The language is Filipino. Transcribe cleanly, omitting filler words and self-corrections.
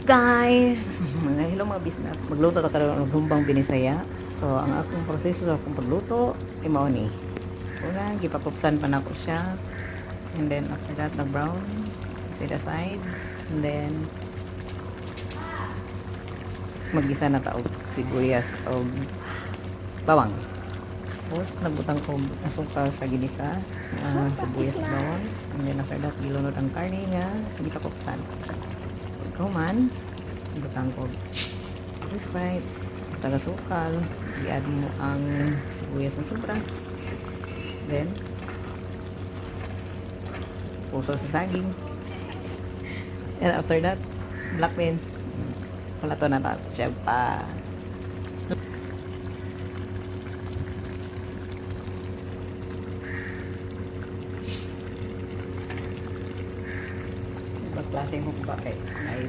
Guys, mga hello mga bisna, magluto ta karon og humbang binisaya. So ang akong proseso sa akong pagluto ay mao ni. Una, gipakupsan pa nako siya. And then after that, nag-brown, set aside. And then maggisa na ta og sibuyas o bawang. Tapos nagbutang ko asukal sa ginisa, sibuyas ug bawang. And then after that, gilunod ang karne nga gipakupsan. Pagkahuman, butang ko Sprite, taga-sukal, i-add mo ang sibuyas na sobra. Then, puso sa saging. And after that, black beans. Palato na tayo siya pa. Ibang klaseng hukba kay ay